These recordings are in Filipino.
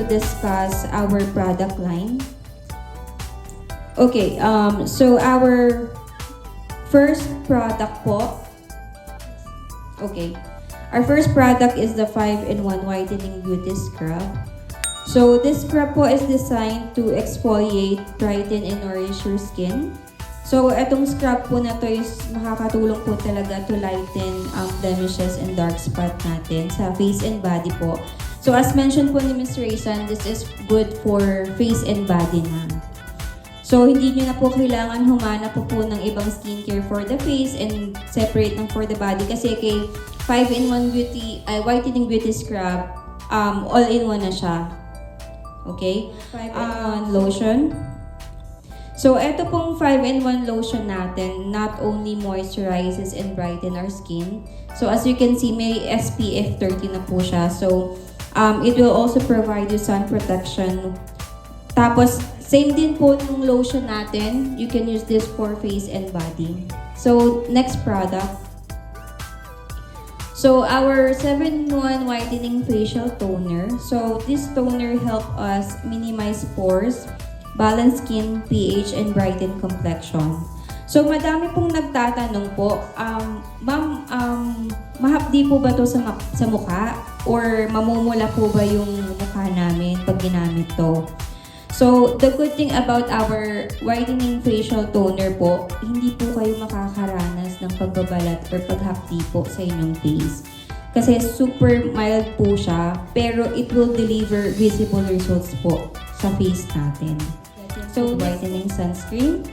Discuss our product line. Okay, so our first product po. Okay, our first product is the 5-in-1 Whitening Beauty Scrub. So this scrub po is designed to exfoliate, brighten, and nourish your skin. So etong scrub po na to is makakatulong po talaga to lighten blemishes and dark spot natin sa face and body po. So as mentioned po ni Ms. Raysan, this is good for face and body na. So hindi nyo na po kailangan humanap po ng ibang skincare for the face and separate ng for the body kasi kay 5-in-1 Whitening Beauty Scrub, all-in-one na siya. Okay? 5-in-1 lotion. So ito pong 5-in-1 lotion natin not only moisturizes and brighten our skin. So as you can see, may SPF 30 na po siya. So it will also provide you sun protection. Tapos, same din po ng lotion natin. You can use this for face and body. So, next product. So, our 7-in-1 Whitening Facial Toner. So, this toner help us minimize pores, balance skin pH, and brighten complexion. So, madami pong nagtatanong po, ma'am, mahapdi po ba to sa mukha? Or mamumula po ba yung mukha namin pag ginamit to? So, the good thing about our Whitening Facial Toner po, hindi po kayo makakaranas ng pagbabalat or paghapdi po sa inyong face. Kasi super mild po siya, pero it will deliver visible results po sa face natin. So, whitening sunscreen.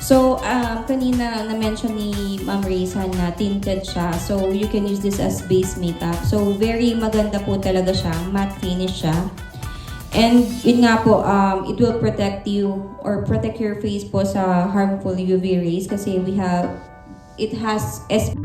So, kanina na-mention ni Ma'am Raysan na tinted siya. So, you can use this as base makeup. So, very maganda po talaga siya. Matte finish siya. And, yun nga po, it will protect you or protect your face po sa harmful UV rays kasi it has SPF.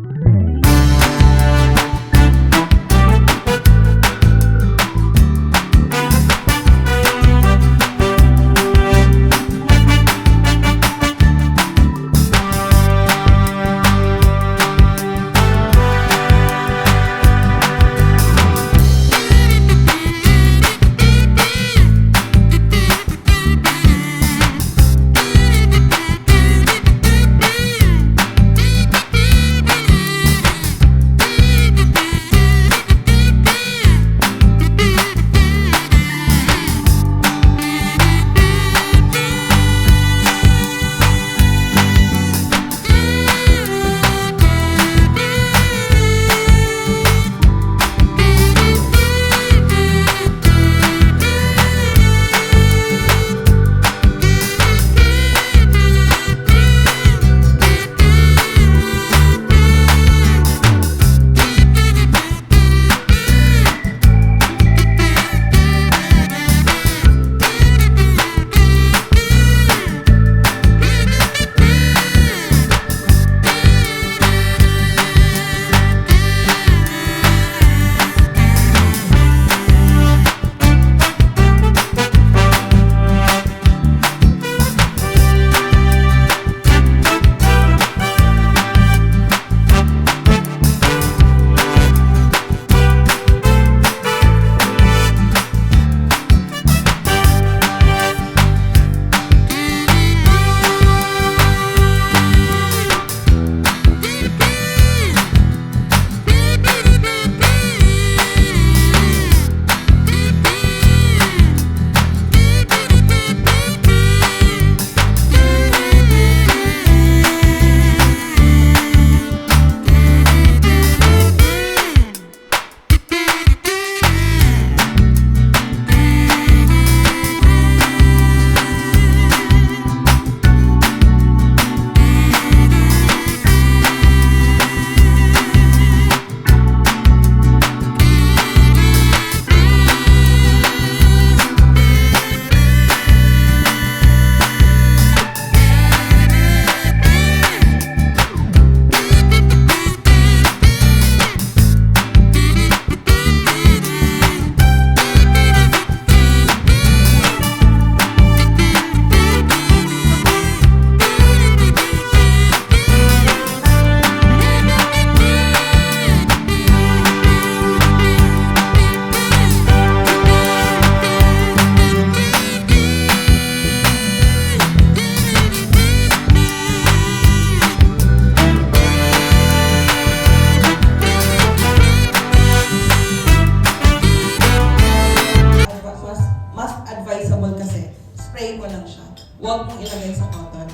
spray mo lang siya. Huwag mong ilagay sa cotton.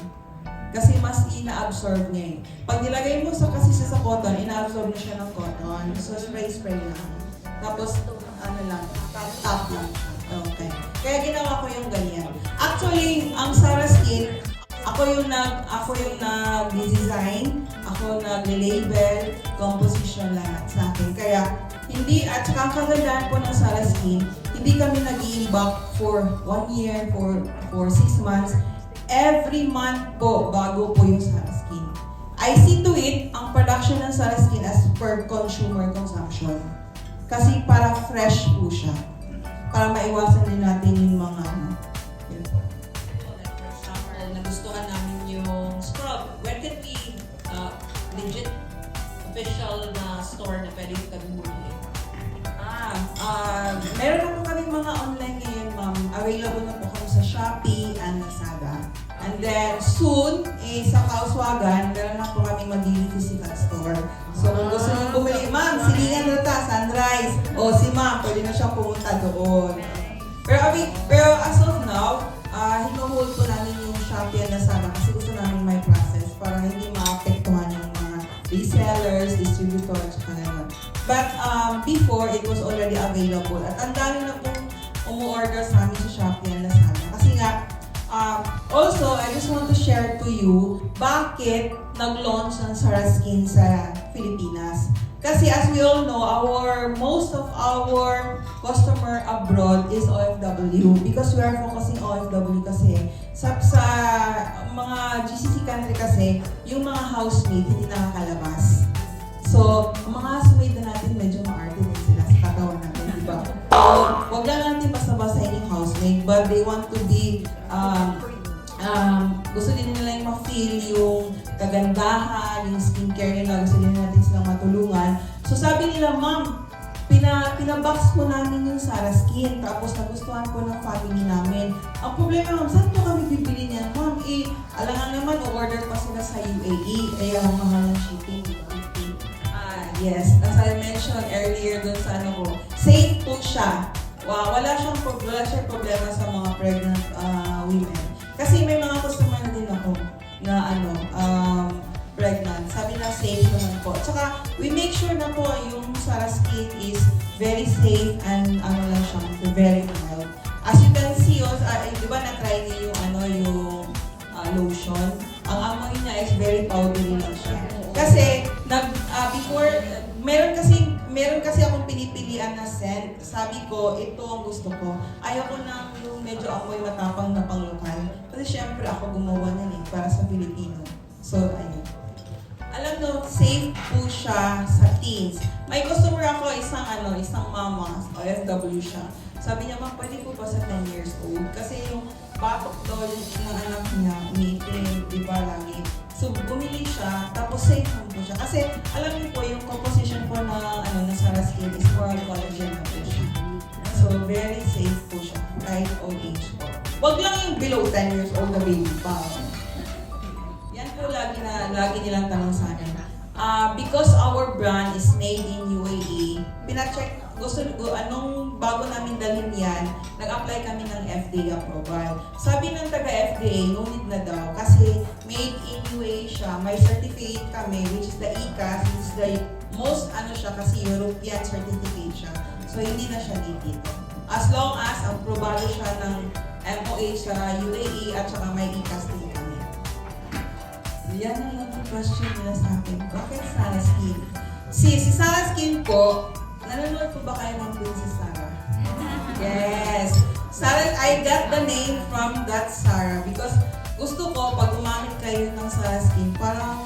Kasi mas ina-absorb niya eh. Pag nilagay mo kasi sa cotton, ina-absorb na siya ng cotton. So, spray lang. Tapos, ano lang, tap lang siya. Okay. Kaya ginawa ko yung ganyan. Actually, ang Sarah Skin, ako yung nag-design, ako nag-label, composition lahat sa akin. Kaya, hindi, at saka ang kagandahan po ng Sarah Skin, hindi kami nag-i-imbak for 1 year, for 6 months. Every month po, bago po yung Sarah Skin. I see to it, ang production ng Sarah Skin as per consumer consumption. Kasi para fresh po siya. Para maiwasan din natin yung mga yun po. Like for example, nagustuhan namin yung scrub. Where can we legit official na store na pwede kami bumili? Meron na po kami mga online ngayon, ma'am. Available na po kami sa Shopee and Lazada. And then, soon, sa Kauswagan, meron na po kami magiging physical store. So, kung gusto nyo bumili, ma'am, silingan na ta, Sunrise. O, si ma'am, pwede na siyang pumunta doon. Pero as of now, hinuhold po namin yung Shopee and Lazada kasi gusto namin may process para hindi maapektuhan yung mga resellers, distributors, kanina. But before, it was already available. At ang dami na pong umu-order sa amin sa Shopee and Lazada. Kasi nga, also, I just want to share to you bakit nag-launch ng Sarah Skin sa Pilipinas. Kasi as we all know, most of our customer abroad is OFW because we are focusing OFW kasi sa mga GCC country kasi, yung mga housemaid hindi nakakalabas. So, ang mga housemaid na natin medyo ma-arte din sila sa katawan natin, di ba? Huwag lang natin basta-basta yung housemaid, but they want to be, gusto din nila yung ma-feel yung kagandahan, yung skincare nila, gusto din natin silang matulungan. So sabi nila, ma'am, pinabox po namin yung Sarah Skin, tapos nagustuhan po ng family namin. Ang problema, ma'am, saan po kami bibili niyan? Ma'am, alangan naman, o-order pa sila sa UAE, kaya ang mahal ng shipping. Yes, as I mentioned earlier dun sa safe po siya. Wala siyang problema sa mga pregnant women. Kasi may mga customer na din ako na pregnant. Sabi na safe naman po. Tsaka, we make sure na po yung Sarah Skin is very safe and lang siya, very mild. As you can see, di ba na-try niyo yung lotion? Ang amoy niya is very powdery lang siya. Kasi, before, meron kasi akong pinipilian na scent. Sabi ko, ito ang gusto ko. Ayoko na yung medyo amoy matapang na panglokal. Kasi syempre ako gumawa niyan para sa Pilipino. So, ayun. Alam mo, safe po siya sa teens. May customer ako, isang mama, OFW siya. Sabi niya, ma'am, pwede po ba sa 10 years old? Kasi yung batok daw ng anak niya, umiitim, di ba, lagi. So, bumili siya, tapos safe naman po siya. Kasi, alam niyo po, yung composition po na Sarah Skin is more collagen na po siya. So, very safe po siya, kahit old age po. Wag lang yung below 10 years old na baby pa. Yan po lagi nilang tanong sa akin. Because our brand is made in UAE, pina-check, bago namin dalhin yan, nag-apply kami ng FDA approval. Sabi ng taga-FDA, no need na daw, kasi made in UAE siya, may certificate kami, which is the ECAS, which is the most, kasi European certificate siya. So, hindi na siya needed. As long as, aprobado siya ng MOH sa UAE at saka may ECAS din kami. Yan ang lang question nila sa akin. Bakit Sarah Skin? Si Sarah Skin po, nanonood po ba kayo ng Princess Sarah? Yes! Sarah, I got the name from that Sarah because gusto ko pag umamit kayo ng Sarah Skin, parang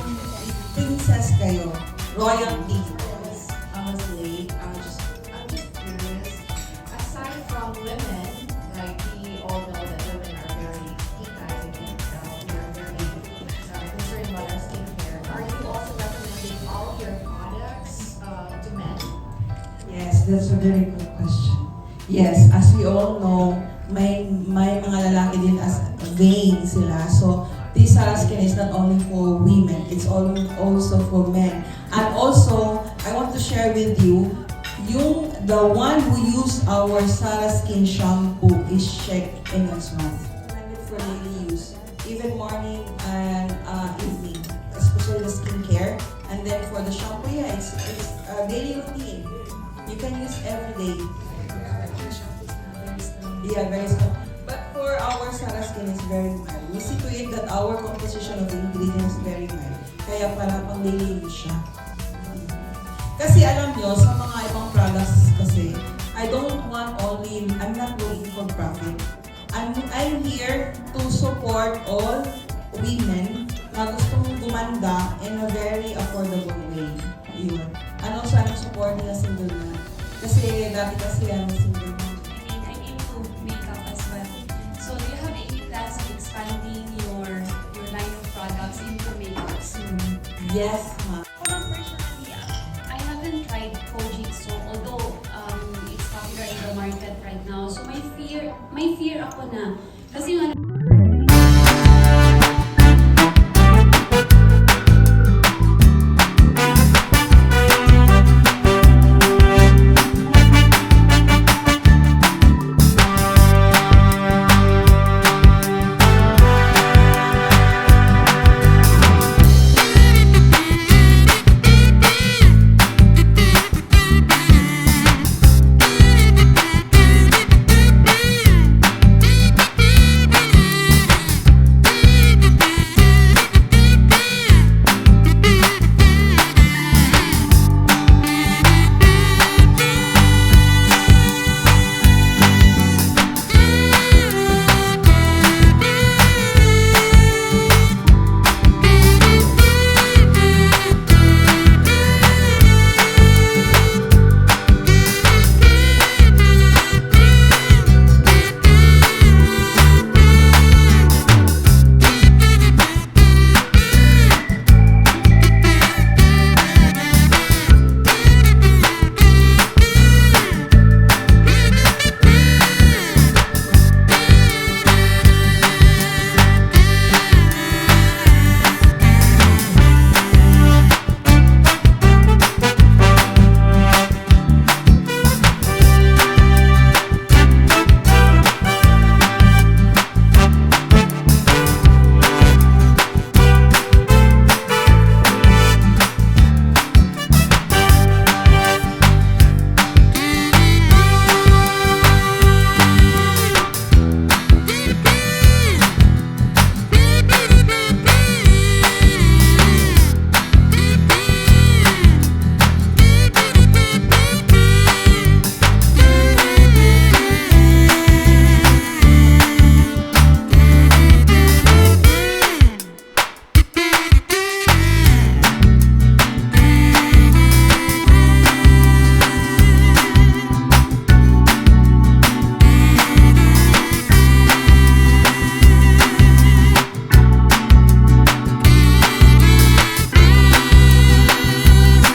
princess kayo. Royalty. I'm just curious. Aside from women, like we all know that women are very we're very concerned about our skincare. Are you also recommending all of your products to men? Yes, that's a very good question. Yes, as we all know, may mga lalaki din as vain sila. So, this Sarah Skin is not only for women, it's also for men. And also, I want to share with you, the one who used our Sarah Skin shampoo is Sheikh Enansman. for daily use, even morning and evening, especially the skincare. And then for the shampoo, yeah, it's daily routine. You can use every day. Yeah, very strong. But for our Sara Skin, it's very mild. We see to it that our composition of the ingredients is very mild. Kaya para pang daily use siya. Kasi alam nyo, sa mga ibang products kasi, I'm not looking for profit. I'm here to support all women na gustong gumanda in a very affordable way. Yun. Ano sana support nila single na? Kasi dati kasi single na. I'm into makeup as well. So do you have any plans of expanding your line of products into makeup soon? Yes, ma'am. For me personally, I haven't tried Kojitsu, although it's popular in the market right now. So my fear ako na kasi yung ano,